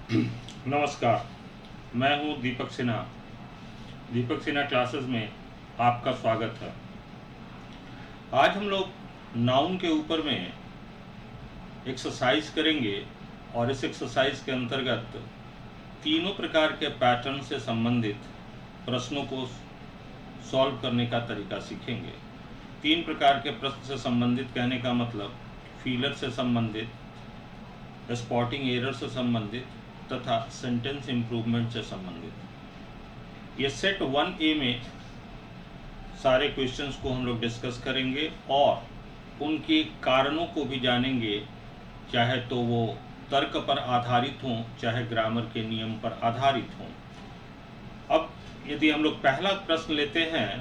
नमस्कार, मैं हूं दीपक सिन्हा। दीपक सिन्हा क्लासेस में आपका स्वागत है। आज हम लोग नाउन के ऊपर में एक्सरसाइज करेंगे और इस एक्सरसाइज के अंतर्गत तीनों प्रकार के पैटर्न से संबंधित प्रश्नों को सॉल्व करने का तरीका सीखेंगे। तीन प्रकार के प्रश्न से संबंधित कहने का मतलब फीलर से संबंधित, स्पॉटिंग एरर से संबंधित तथा सेंटेंस इम्प्रूवमेंट से संबंधित। ये सेट 1A में सारे क्वेश्चंस को हम लोग डिस्कस करेंगे और उनके कारणों को भी जानेंगे, चाहे तो वो तर्क पर आधारित हों चाहे ग्रामर के नियम पर आधारित हों। अब यदि हम लोग पहला प्रश्न लेते हैं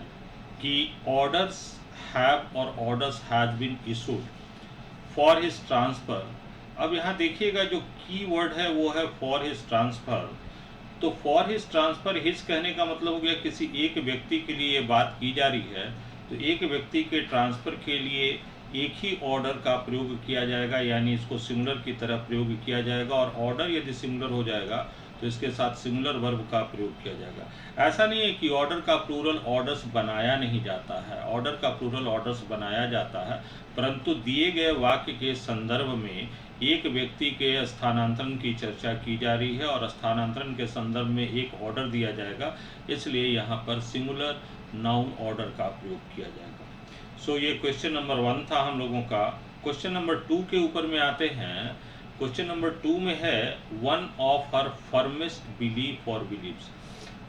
कि ऑर्डर्स हैव और orders has been issued for his transfer. अब यहाँ देखिएगा जो की वर्ड है वो है फॉर हिज ट्रांसफर। तो फॉर हिज ट्रांसफर, हिज कहने का मतलब हो गया किसी एक व्यक्ति के लिए ये बात की जा रही है, तो एक व्यक्ति के ट्रांसफ़र के लिए एक ही ऑर्डर का प्रयोग किया जाएगा, यानी इसको सिंगुलर की तरह प्रयोग किया जाएगा। और ऑर्डर यदि सिंगुलर हो जाएगा तो इसके साथ सिंगुलर वर्ब का प्रयोग किया जाएगा। ऐसा नहीं है कि ऑर्डर का प्लूरल ऑर्डर्स बनाया नहीं जाता है, ऑर्डर का प्लूरल ऑर्डर्स बनाया जाता है, परंतु दिए गए वाक्य के संदर्भ में एक व्यक्ति के स्थानांतरण की चर्चा की जा रही है और स्थानांतरण के संदर्भ में एक ऑर्डर दिया जाएगा, इसलिए यहाँ पर सिंगुलर नाउन ऑर्डर का प्रयोग किया जाएगा। सो ये क्वेश्चन नंबर 1 था हम लोगों का। क्वेश्चन नंबर 2 के ऊपर में आते हैं। क्वेश्चन नंबर 2 में है वन ऑफ हर फर्मेस्ट बिलीफ और बिलीव्स।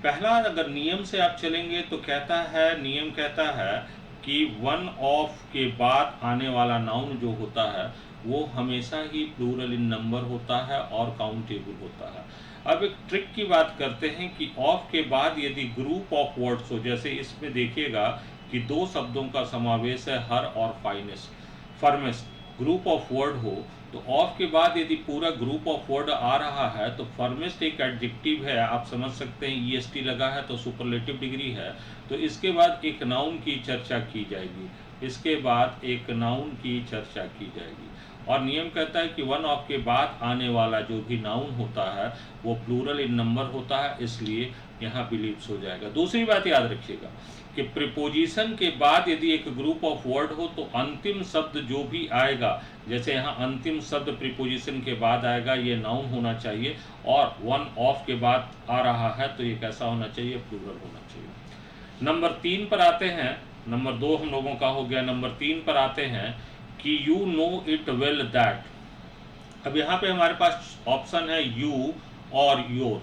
पहला अगर नियम से आप चलेंगे तो कहता है, नियम कहता है कि वन ऑफ के बाद आने वाला नाउन जो होता है वो हमेशा ही प्लूरल इन नंबर होता है और काउंटेबल होता है। अब एक ट्रिक की बात करते हैं कि ऑफ के बाद यदि ग्रुप ऑफ वर्ड्स हो, जैसे इसमें देखिएगा कि दो शब्दों का समावेश है हर और फर्मेस्ट ग्रुप ऑफ वर्ड हो, तो ऑफ के बाद यदि पूरा ग्रुप ऑफ वर्ड आ रहा है तो फर्मेस्ट एक एडजेक्टिव है, आप समझ सकते हैं ईएसटी लगा है तो सुपरलेटिव डिग्री है, तो इसके बाद एक नाउन की चर्चा की जाएगी, इसके बाद एक नाउन की चर्चा की जाएगी। और नियम कहता है कि वन ऑफ के बाद आने वाला जो भी नाउन होता है वो प्लूरल इन नंबर होता है, इसलिए यहाँ बिलीव्स हो जाएगा। दूसरी बात याद रखिएगा कि प्रीपोजिशन के बाद यदि एक ग्रुप ऑफ वर्ड हो तो अंतिम शब्द जो भी आएगा, जैसे यहाँ अंतिम शब्द प्रीपोजिशन के बाद आएगा, ये नाउन होना चाहिए, और वन ऑफ के बाद आ रहा है तो ये कैसा होना चाहिए, प्लूरल होना चाहिए। नंबर 3 पर आते हैं। नंबर 2 हम लोगों का हो गया, नंबर 3 पर आते हैं कि you know it well that. अब यहाँ पे हमारे पास ऑप्शन है यू और योर।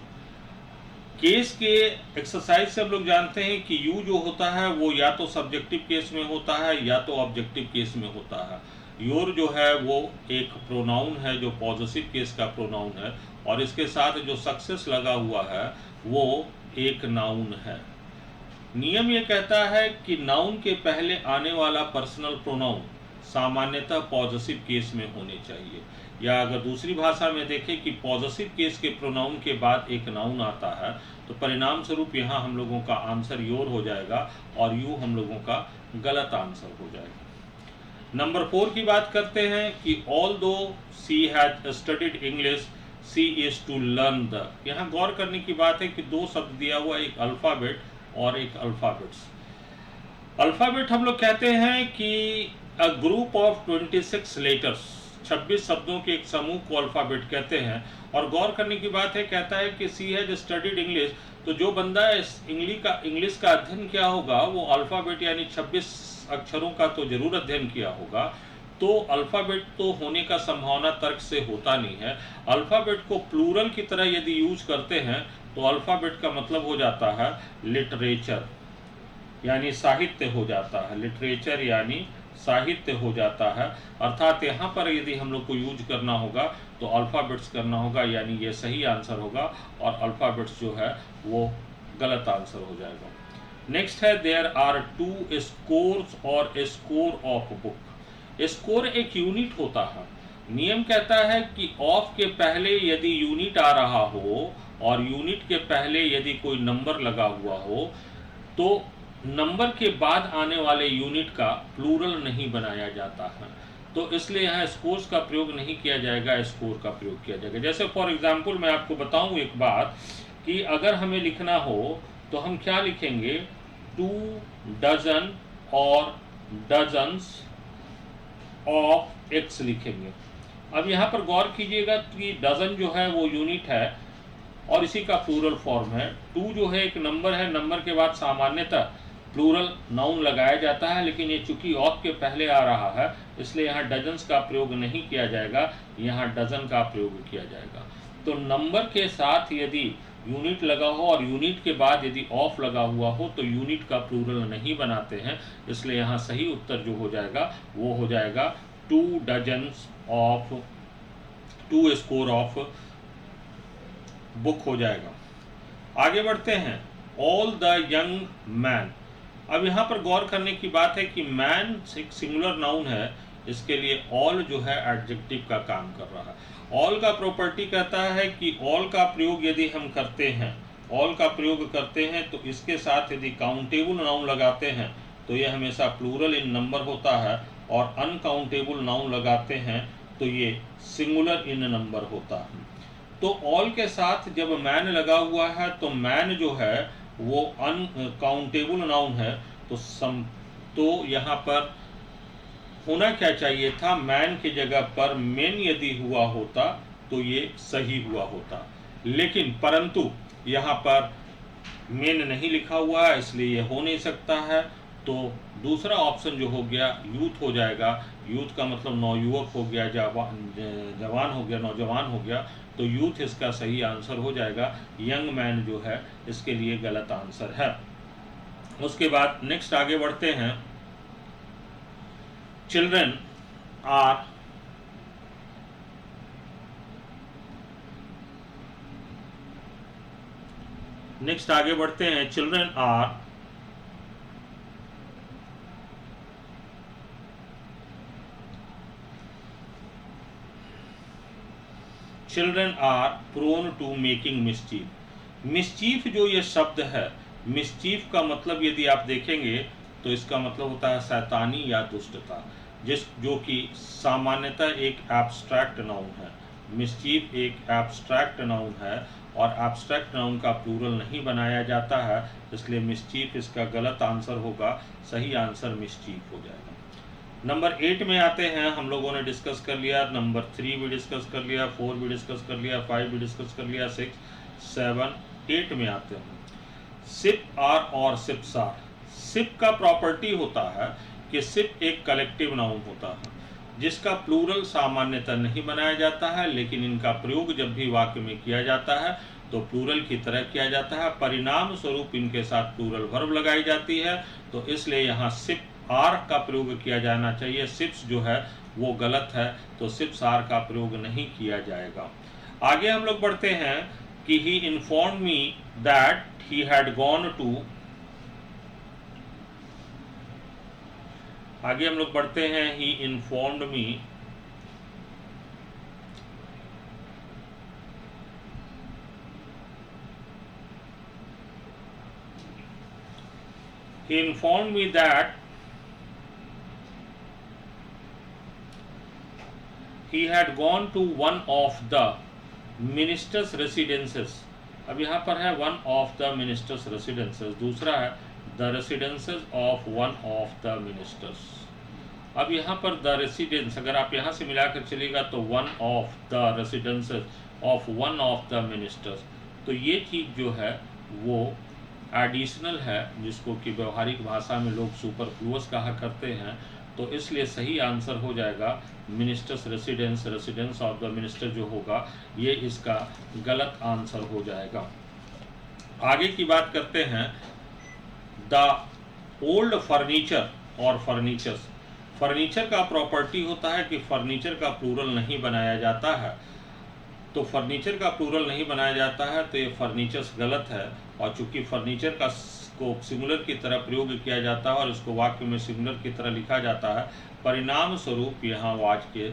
केस के एक्सरसाइज से हम लोग जानते हैं कि यू जो होता है वो या तो सब्जेक्टिव केस में होता है या तो ऑब्जेक्टिव केस में होता है। योर जो है वो एक प्रोनाउन है जो पॉजिटिव केस का प्रोनाउन है, और इसके साथ जो सक्सेस लगा हुआ है वो एक नाउन है। नियम ये कहता है कि नाउन के पहले आने वाला पर्सनल प्रोनाउन सामान्यतः पॉजिटिव केस में होने चाहिए, या अगर दूसरी भाषा में देखें कि पॉजिटिव केस के प्रोनाउन के बाद एक नाउन आता है तो परिणाम स्वरूप यहाँ हम लोगों का आंसर योर हो जाएगा और यू हम लोगों का गलत आंसर हो जाएगा। नंबर 4 की बात करते हैं कि although she has studied English she is to learn the. यहाँ गौर करने की बात है कि दो शब्द दिया हुआ, एक अल्फ़ाबेट और एक अल्फ़ाबेट्स। अल्फ़ाबेट हम लोग कहते हैं कि अ ग्रुप ऑफ 26 लेटर्स, 26 शब्दों के एक समूह को अल्फ़ाबेट कहते हैं। और गौर करने की बात है, कहता है कि सी हैज स्टडीड इंग्लिश, तो जो बंदा इंग्लिश का अध्ययन किया होगा वो अल्फ़ाबेट यानी 26 अक्षरों का तो जरूर अध्ययन किया होगा, तो अल्फ़ाबेट तो होने का संभावना तर्क से होता नहीं है। अल्फ़ाबेट को प्लूरल की तरह यदि यूज करते हैं तो अल्फ़ाबेट का मतलब हो जाता है लिटरेचर, यानी साहित्य हो जाता है, लिटरेचर यानी साहित्य हो जाता है। अर्थात यहाँ पर यदि हम लोग को यूज करना होगा तो अल्फ़ाबेट्स करना होगा, यानी ये सही आंसर होगा और अल्फ़ाबेट्स जो है वो गलत आंसर हो जाएगा। नेक्स्ट है देयर आर 2 स्कोर्स और ए स्कोर ऑफ बुक। स्कोर एक यूनिट होता है। नियम कहता है कि ऑफ के पहले यदि यूनिट आ रहा हो और यूनिट के पहले यदि कोई नंबर लगा हुआ हो तो नंबर के बाद आने वाले यूनिट का प्लूरल नहीं बनाया जाता है। तो इसलिए यहाँ स्कोर्स का प्रयोग नहीं किया जाएगा, स्कोर का प्रयोग किया जाएगा। जैसे फॉर एग्जांपल मैं आपको बताऊं एक बात कि अगर हमें लिखना हो तो हम क्या लिखेंगे, 2 डजन और डजन्स ऑफ एक्स लिखेंगे। अब यहाँ पर गौर कीजिएगा कि डजन जो है वो यूनिट है और इसी का प्लूरल फॉर्म है। 2 जो है एक नंबर है, नंबर के बाद सामान्यतः प्लूरल नाउन लगाया जाता है, लेकिन ये चूंकि ऑफ के पहले आ रहा है इसलिए यहाँ डजन्स का प्रयोग नहीं किया जाएगा, यहाँ डजन का प्रयोग किया जाएगा। तो नंबर के साथ यदि यूनिट लगा हो और यूनिट के बाद यदि ऑफ लगा हुआ हो तो यूनिट का प्लूरल नहीं बनाते हैं, इसलिए यहाँ सही उत्तर जो हो जाएगा वो हो जाएगा 2 dozens of 2 score of book हो जाएगा। आगे बढ़ते हैं, ऑल द यंग मैन। अब यहाँ पर गौर करने की बात है कि मैन एक सिंगुलर नाउन है, इसके लिए ऑल जो है एडजेक्टिव का काम कर रहा है। ऑल का प्रॉपर्टी कहता है कि ऑल का प्रयोग यदि हम करते हैं, ऑल का प्रयोग करते हैं तो इसके साथ यदि काउंटेबल नाउन लगाते हैं तो यह हमेशा प्लूरल इन नंबर होता है, और अनकाउंटेबल नाउन लगाते हैं तो ये सिंगुलर इन नंबर होता है। तो ऑल के साथ जब मैन लगा हुआ है तो मैन जो है वो अनकाउंटेबल नाउन है, तो यहाँ पर होना क्या चाहिए था, मैन की जगह पर मेन यदि हुआ होता तो ये सही हुआ होता, लेकिन परंतु यहाँ पर मेन नहीं लिखा हुआ है इसलिए ये हो नहीं सकता है। तो दूसरा ऑप्शन जो हो गया यूथ हो जाएगा। यूथ का मतलब नौयुवक हो गया, जवान हो गया, नौजवान हो गया, तो यूथ इसका सही आंसर हो जाएगा। यंग मैन जो है इसके लिए गलत आंसर है। उसके बाद नेक्स्ट आगे बढ़ते हैं, चिल्ड्रन आर नेक्स्ट आगे बढ़ते हैं, children are children are prone to making mischief. Mischief जो ये शब्द है, मिस्चीफ का मतलब यदि आप देखेंगे तो इसका मतलब होता है शैतानी या दुष्टता, जो कि सामान्यतः एक एब्स्ट्रैक्ट नाउन है। मिस्चीफ एक एब्स्ट्रैक्ट नाउन है और एब्स्ट्रैक्ट नाउन का प्लूरल नहीं बनाया जाता है, इसलिए मिस्चीफ इसका गलत आंसर होगा। सही आंसर मिस्चीफ हो जाएगा। नंबर 8 में आते हैं, हम लोगों ने डिस्कस कर लिया, नंबर 3 भी डिस्कस कर लिया, 4 भी डिस्कस कर लिया, 5 भी डिस्कस कर लिया, 6, 7, 8 में आते हैं, सिप आर और सिप्स आर। सिप का प्रॉपर्टी होता है कि सिप एक कलेक्टिव नाउन होता है जिसका प्लूरल सामान्यतः नहीं बनाया जाता है, लेकिन इनका प्रयोग जब भी वाक्य में किया जाता है तो प्लूरल की तरह किया जाता है। परिणाम स्वरूप इनके साथ प्लूरल वर्ब लगाई जाती है, तो इसलिए यहाँ सिप आर का प्रयोग किया जाना चाहिए। सिप्स जो है वो गलत है, तो सिप्स आर का प्रयोग नहीं किया जाएगा। आगे हम लोग बढ़ते हैं कि he inform me that he had gone to. आगे हम लोग बढ़ते हैं, he informed me that he had gone to one of the minister's residences। अब यहाँ पर है one of the minister's residences, दूसरा है the residences of one of the ministers। अब यहाँ पर the residence अगर आप यहाँ से मिलाकर चलेगा तो one of the residences of one of the ministers, तो ये चीज़ जो है वो एडिशनल है, जिसको कि व्यवहारिक भाषा में लोग सुपरफ्लुअस कहा करते हैं, तो इसलिए सही आंसर हो जाएगा ministers residence. Residence of the minister जो होगा ये इसका गलत आंसर हो जाएगा। आगे की बात करते हैं, द ओल्ड फर्नीचर और फर्नीचर्स। फर्नीचर का प्रॉपर्टी होता है कि फर्नीचर का प्लूरल नहीं बनाया जाता है, तो फर्नीचर का प्लूरल नहीं बनाया जाता है तो ये फर्नीचर्स गलत है। और चूंकि फर्नीचर का को सिंगुलर की तरह प्रयोग किया जाता है और इसको वाक्य में सिंगुलर की तरह लिखा जाता है, परिणाम स्वरूप यहाँ वाच के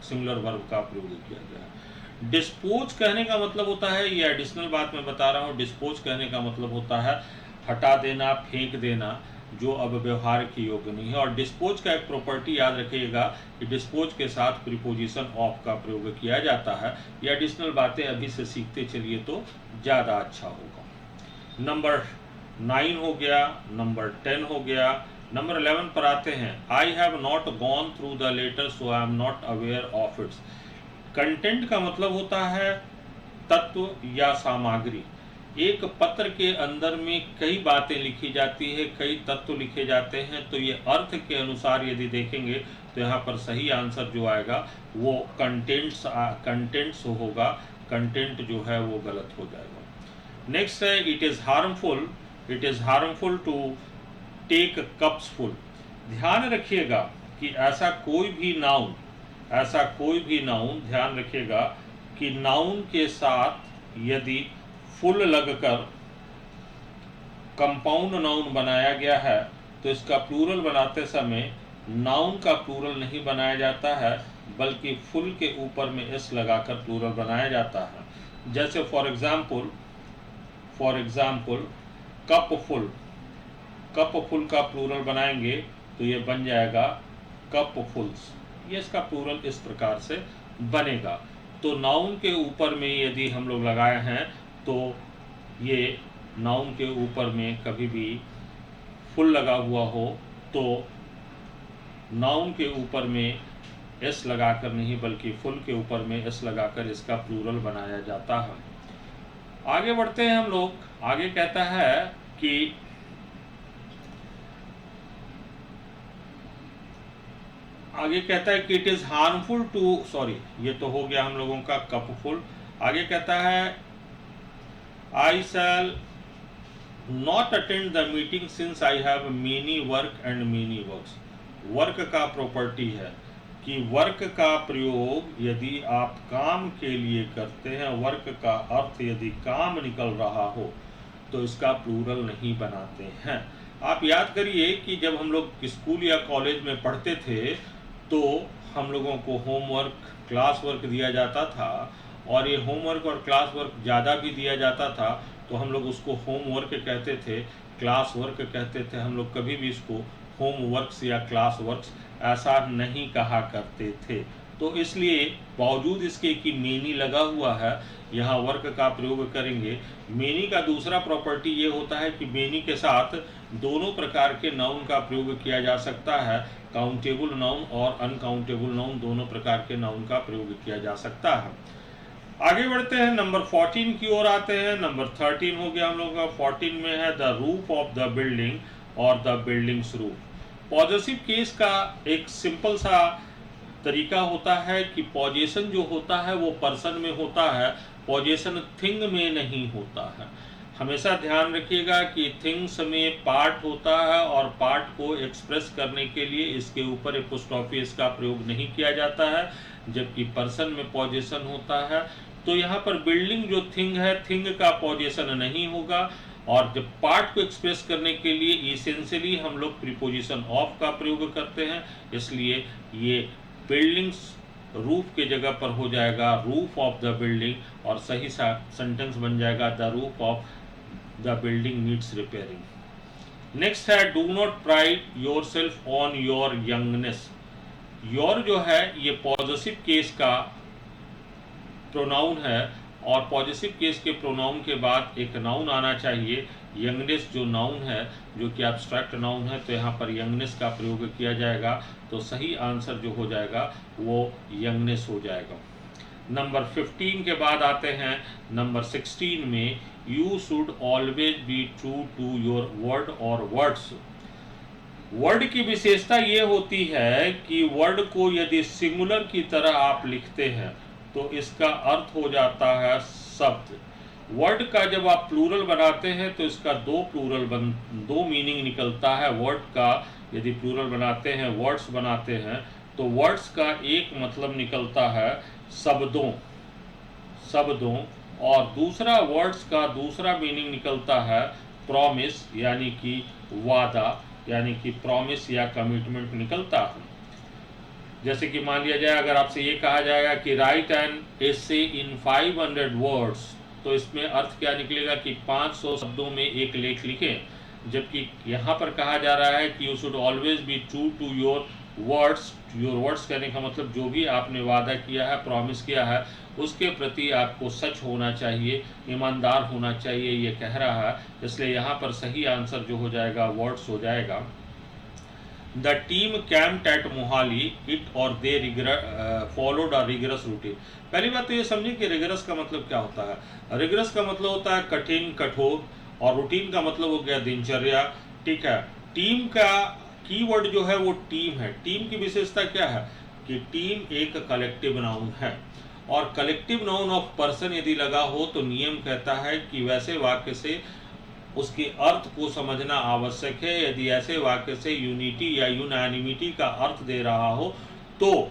सिंगुलर वर्ब का प्रयोग किया गया है। डिस्पोज कहने का मतलब होता है, ये एडिशनल बात मैं बता रहा हूँ, डिस्पोज कहने का मतलब होता है हटा देना, फेंक देना। जो अब व्यवहार के योग्य नहीं है। और डिस्पोज का एक प्रॉपर्टी याद रखिएगा कि डिस्पोज के साथ प्रीपोजिशन ऑफ का प्रयोग किया जाता है। ये एडिशनल बातें अभी से सीखते चलिए तो ज़्यादा अच्छा होगा। नंबर 9 हो गया, नंबर 10 हो गया। नंबर 11 पर आते हैं। I have not gone through the letter so I am not aware of its. Content का मतलब होता है तत्व या सामग्री। एक पत्र के अंदर में कई बातें लिखी जाती है, कई तत्व लिखे जाते हैं, तो ये अर्थ के अनुसार यदि देखेंगे तो यहाँ पर सही आंसर जो आएगा वो कंटेंट्स होगा। कंटेंट जो है वो गलत हो जाएगा। नेक्स्ट है it is harmful to take cups full. ध्यान रखिएगा कि ऐसा कोई भी नाउन ध्यान रखिएगा कि नाउन के साथ यदि फुल लगकर कंपाउंड नाउन बनाया गया है तो इसका प्लूरल बनाते समय नाउन का प्लूरल नहीं बनाया जाता है, बल्कि फुल के ऊपर में एस लगाकर प्लूरल बनाया जाता है। जैसे फॉर एग्जाम्पल कप फुल का प्लूरल बनाएंगे तो ये बन जाएगा कप फुल्स। ये इसका प्लूरल इस प्रकार से बनेगा। तो नाउन के ऊपर में यदि हम लोग लगाए हैं तो ये नाउन के ऊपर में कभी भी फुल लगा हुआ हो तो नाउन के ऊपर में एस लगाकर नहीं, बल्कि फुल के ऊपर में एस लगाकर इसका प्लूरल बनाया जाता है। आगे बढ़ते हैं हम लोग। आगे कहता है कि इट इज हार्मफुल टू, ये तो हो गया हम लोगों का कप फुल। आगे कहता है I shall not attend the meeting since I have many work and many works. Work का प्रॉपर्टी है कि वर्क का प्रयोग यदि आप काम के लिए करते हैं, वर्क का अर्थ यदि काम निकल रहा हो तो इसका प्लूरल नहीं बनाते हैं। आप याद करिए कि जब हम लोग स्कूल या कॉलेज में पढ़ते थे तो हम लोगों को होमवर्क, क्लास वर्क दिया जाता था, और ये होमवर्क और क्लास वर्क ज़्यादा भी दिया जाता था तो हम लोग उसको होमवर्क कहते थे, क्लास वर्क कहते थे। हम लोग कभी भी इसको होमवर्क्स या क्लास वर्क्स ऐसा नहीं कहा करते थे। तो इसलिए बावजूद इसके कि मेनी लगा हुआ है, यहाँ वर्क का प्रयोग करेंगे। मेनी का दूसरा प्रॉपर्टी ये होता है कि मेनी के साथ दोनों प्रकार के नाउन का प्रयोग किया जा सकता है। काउंटेबल नाउन और अनकाउंटेबल नाउन, दोनों प्रकार के नाउन का प्रयोग किया जा सकता है। आगे बढ़ते हैं, नंबर 14 की ओर आते हैं। नंबर 13 हो गया हम लोग का। 14 में है the roof of the building और the building's roof. Possessive case का एक सिंपल सा तरीका होता है कि पॉजेशन जो होता है वो पर्सन में होता है, पॉजेशन थिंग में नहीं होता है। हमेशा ध्यान रखिएगा कि थिंग्स में पार्ट होता है और पार्ट को एक्सप्रेस करने के लिए इसके ऊपर एपोस्ट्रोफी का प्रयोग नहीं किया जाता है, जबकि पर्सन में पॉजेशन होता है। तो यहाँ पर बिल्डिंग जो थिंग है, थिंग का पॉजेशन नहीं होगा, और जब पार्ट को एक्सप्रेस करने के लिए इसेंशियली हम लोग प्रीपोजिशन ऑफ का प्रयोग करते हैं, इसलिए ये बिल्डिंग्स रूफ के जगह पर हो जाएगा रूफ ऑफ द बिल्डिंग, और सही सेंटेंस बन जाएगा the roof of the building needs repairing. Next है do not pride yourself on your youngness. Your जो है ये पॉजिटिव केस का प्रोनाउन है, और पॉजिटिव केस के प्रोनाउन के बाद एक नाउन आना चाहिए। यंगनेस जो नाउन है, जो कि एब्स्ट्रैक्ट नाउन है, तो यहाँ पर यंगनेस का प्रयोग किया जाएगा, तो सही आंसर जो हो जाएगा वो यंगनेस हो जाएगा। नंबर 15 के बाद आते हैं नंबर 16 में you should always be true to your word or words. Word की विशेषता ये होती है कि वर्ड को यदि सिंगुलर की तरह आप लिखते हैं तो इसका अर्थ हो जाता है शब्द। वर्ड का जब आप प्लूरल बनाते हैं तो इसका दो मीनिंग निकलता है। वर्ड का यदि प्लूरल बनाते हैं, वर्ड्स बनाते हैं, तो वर्ड्स का एक मतलब निकलता है शब्दों, और दूसरा वर्ड्स का दूसरा मीनिंग निकलता है प्रॉमिस, यानी कि वादा, यानी कि प्रॉमिस या कमिटमेंट निकलता है। जैसे कि मान लिया जाए, अगर आपसे ये कहा जाएगा कि right an essay in 500 words, तो इसमें अर्थ क्या निकलेगा कि 500 शब्दों में एक लेख लिखें। जबकि यहाँ पर कहा जा रहा है कि you should always be true to your words. Your words कहने का मतलब जो भी आपने वादा किया है, प्रॉमिस किया है, उसके प्रति आपको सच होना चाहिए, ईमानदार होना चाहिए, ये कह रहा है। इसलिए यहाँ पर सही आंसर जो हो जाएगा वर्ड्स हो जाएगा। The team camped at Mohali it और they followed a rigorous routine. पहली बात तो ये समझिए कि रिगरस का मतलब क्या होता है। रिगरस का मतलब होता है कठिन, कठोर, और रूटीन का मतलब हो गया दिनचर्या। ठीक है, टीम का कीवर्ड जो है वो टीम है। टीम की विशेषता क्या है कि टीम एक कलेक्टिव नाउन है, और कलेक्टिव नाउन ऑफ पर्सन यदि लगा हो तो नियम कहता है कि वैसे वाक्य से उसके अर्थ को समझना आवश्यक है। यदि ऐसे वाक्य से यूनिटी या यूनानिमिटी का अर्थ दे रहा हो तो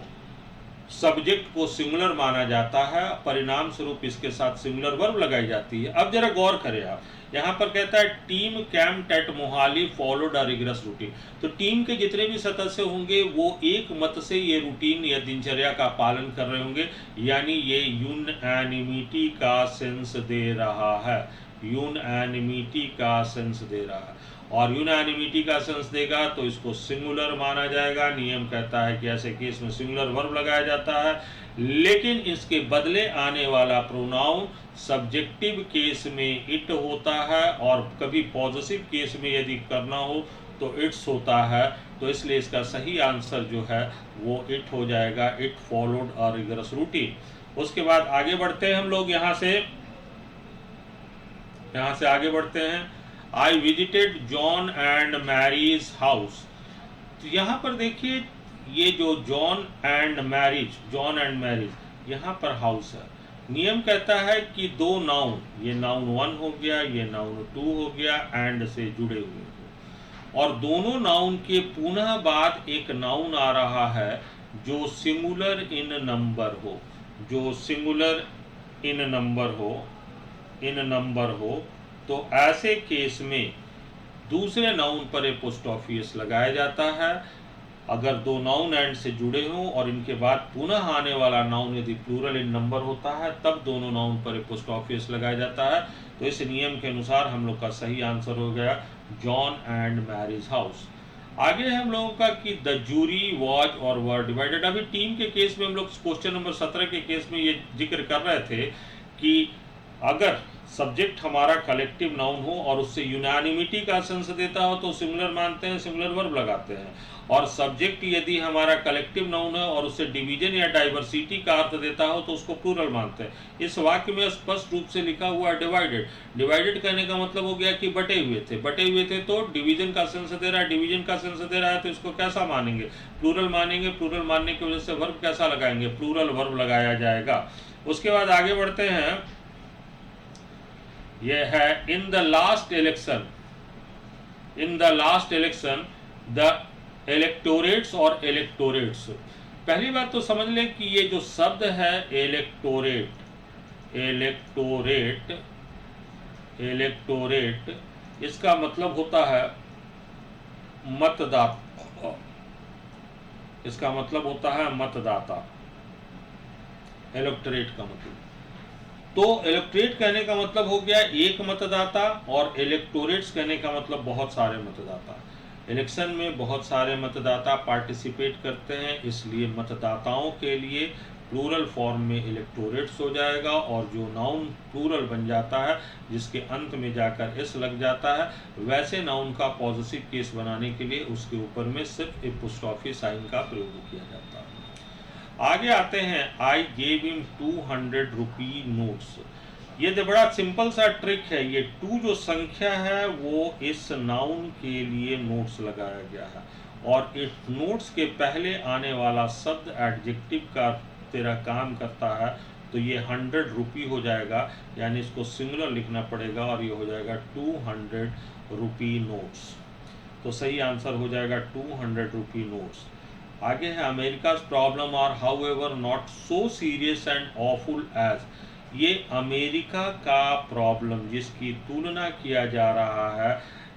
सब्जेक्ट को सिंगुलर माना जाता है, परिणाम स्वरूप इसके साथ सिंगुलर वर्ब लगाई जाती है। अब जरा गौर करें आप, यहाँ पर कहता है team camped at Mohali followed a rigorous routine. तो टीम के जितने भी सदस्य होंगे वो एक मत से ये रूटीन या दिनचर्या का पालन कर रहे होंगे, यानी ये यूनैनिमिटी का सेंस दे रहा है। यूनैनिमिटी का सेंस दे रहा है, और यूनैनिमिटी का सेंस देगा तो इसको सिंगुलर माना जाएगा। नियम कहता है कि ऐसे केस में सिंगुलर वर्ब लगाया जाता है, लेकिन इसके बदले आने वाला प्रोनाउन सब्जेक्टिव केस में इट होता है, और कभी पॉजिटिव केस में यदि करना हो तो इट्स होता है। तो इसलिए इसका सही आंसर जो है वो इट हो जाएगा। It followed a rigorous routine. उसके बाद आगे बढ़ते हैं हम लोग, यहाँ से आगे बढ़ते हैं। I visited John and Mary's house. तो यहाँ पर देखिए, ये जो जॉन एंड मैरिज, यहाँ पर हाउस है। नियम कहता है कि दो नाउन, ये नाउन 1 हो गया, ये नाउन 2 हो गया, एंड से जुड़े हुए हो, और दोनों नाउन के पुनः बाद एक नाउन आ रहा है जो सिंगुलर इन नंबर हो, तो ऐसे केस में दूसरे नाउन पर एपोस्ट्रोफियस लगाया जाता है। अगर दो नाउन एंड से जुड़े हों और इनके बाद पुनः आने वाला नाउन यदि प्लूरल इन नंबर होता है, तब दोनों नाउन पर एपोस्ट्रोफियस लगाया जाता है। तो इस नियम के अनुसार हम लोग का सही आंसर हो गया जॉन एंड मैरिज हाउस। आगे है हम लोगों का कि द जूरी वॉज और वर डिवाइडेड। अभी टीम के केस में हम लोग क्वेश्चन नंबर 17 के केस में ये जिक्र कर रहे थे कि अगर सब्जेक्ट हमारा कलेक्टिव नाउन हो और उससे यूनानिमिटी का सेंस देता हो तो सिमिलर मानते हैं, सिमिलर वर्ब लगाते हैं, और सब्जेक्ट यदि हमारा कलेक्टिव नाउन है और उससे डिवीजन या डाइवर्सिटी का अर्थ देता हो तो उसको प्लूरल मानते हैं। इस वाक्य में स्पष्ट रूप से लिखा हुआ डिवाइडेड। डिवाइडेड कहने का मतलब हो गया कि बटे हुए थे, तो डिवीजन का सेंस दे रहा है, डिवीजन का सेंस दे रहा है, तो इसको कैसा मानेंगे? प्लूरल मानेंगे। प्लूरल मानने की वजह से वर्ब कैसा लगाएंगे? प्लूरल वर्ब लगाया जाएगा। उसके बाद आगे बढ़ते हैं, यह है in the last election the electorates और इलेक्टोरेट्स। पहली बात तो समझ लें कि ये जो शब्द है इलेक्टोरेट, इसका मतलब होता है मतदाता। इसका मतलब होता है मतदाता, इलेक्टोरेट का मतलब। तो इलेक्टोरेट कहने का मतलब हो गया एक मतदाता, और इलेक्टोरेट्स कहने का मतलब बहुत सारे मतदाता। इलेक्शन में बहुत सारे मतदाता पार्टिसिपेट करते हैं, इसलिए मतदाताओं के लिए प्लूरल फॉर्म में इलेक्टोरेट्स हो जाएगा, और जो नाउन प्लूरल बन जाता है जिसके अंत में जाकर एस लग जाता है, वैसे नाउन का पॉजिटिव केस बनाने के लिए उसके ऊपर में सिर्फ एपोस्ट्रोफी साइन का प्रयोग किया जाता है। आगे आते हैं, I gave him 200 rupee notes. ये तो बड़ा सिंपल सा ट्रिक है। ये 2 जो संख्या है वो इस नाउन के लिए नोट्स लगाया गया है, और इस नोट्स के पहले आने वाला शब्द एडजेक्टिव का तेरा काम करता है, तो ये 100 रुपी हो जाएगा, यानी इसको सिंगुलर लिखना पड़ेगा, और ये हो जाएगा 200 रुपी नोट्स। तो सही आंसर हो जाएगा 200 रुपी नोट्स। आगे है, America's problem are however not so serious and awful as. ये अमेरिका का प्रॉब्लम जिसकी तुलना किया जा रहा है,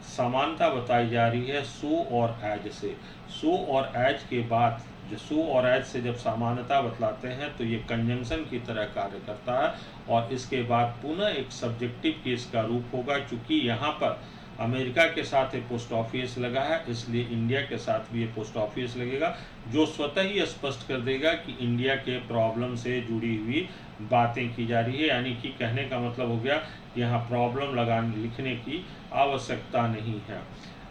समानता बताई जा रही है सो और एज से। सो और एज के बाद सो और एज से जब समानता बतलाते हैं तो ये कंजंक्शन की तरह कार्य करता है, और इसके बाद पुनः एक सब्जेक्टिव केस का रूप होगा। चूंकि यहाँ पर अमेरिका के साथ ये पोस्ट ऑफिस लगा है, इसलिए इंडिया के साथ भी ये पोस्ट ऑफिस लगेगा, जो स्वतः ही स्पष्ट कर देगा कि इंडिया के प्रॉब्लम से जुड़ी हुई बातें की जा रही है। यानी कि कहने का मतलब हो गया यहाँ प्रॉब्लम लिखने की आवश्यकता नहीं है।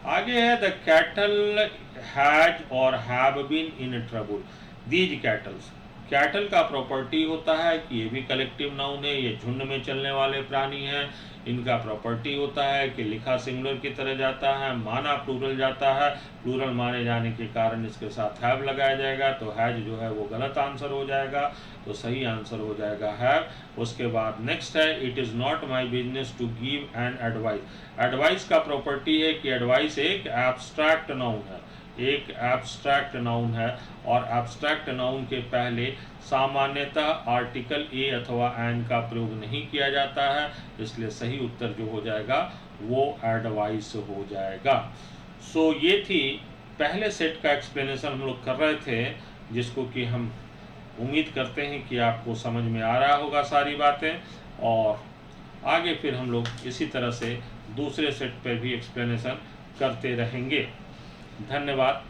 आगे है the cattle has or have been in trouble. These cattles, cattle का प्रॉपर्टी होता है कि ये भी कलेक्टिव नाउन है, ये झुंड में चलने वाले प्राणी हैं। इनका प्रॉपर्टी होता है कि लिखा सिंगुलर की तरह जाता है, माना प्लूरल जाता है। प्लूरल माने जाने के कारण इसके साथ हैव लगाया जाएगा, तो हैज जो है वो गलत आंसर हो जाएगा, तो सही आंसर हो जाएगा हैव। उसके बाद नेक्स्ट है it is not my business to give an advice. Advice का प्रॉपर्टी है कि एडवाइस एक एब्स्ट्रैक्ट नाउन है, एक एब्स्ट्रैक्ट नाउन है, और एब्स्ट्रैक्ट नाउन के पहले सामान्यतः आर्टिकल ए अथवा एन का प्रयोग नहीं किया जाता है, इसलिए सही उत्तर जो हो जाएगा वो एडवाइस हो जाएगा। सो ये थी पहले सेट का एक्सप्लेनेशन हम लोग कर रहे थे, जिसको कि हम उम्मीद करते हैं कि आपको समझ में आ रहा होगा सारी बातें, और आगे फिर हम लोग इसी तरह से दूसरे सेट पर भी एक्सप्लेनेशन करते रहेंगे। धन्यवाद।